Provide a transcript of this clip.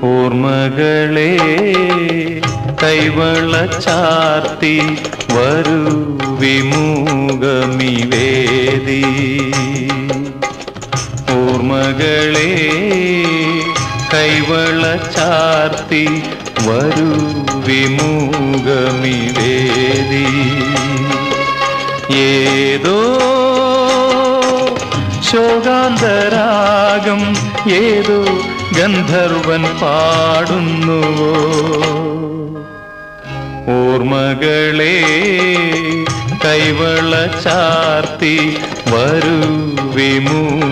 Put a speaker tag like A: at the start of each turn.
A: ഓർമ്മകളെ കൈവള ചാർത്തി വരൂ വിമുഖമിവേദി. ഓർമ്മകളെ കൈവള ചാർത്തി വരൂ വിമുഖമിവേദി. ഏതോ ശോകാന്തരാഗം ഏതോ ഗന്ധർവൻ പാടുന്നുവോ. ഓർമ്മകളെ കൈവള ചാർത്തി വരൂ വിമുഖമിവേദി.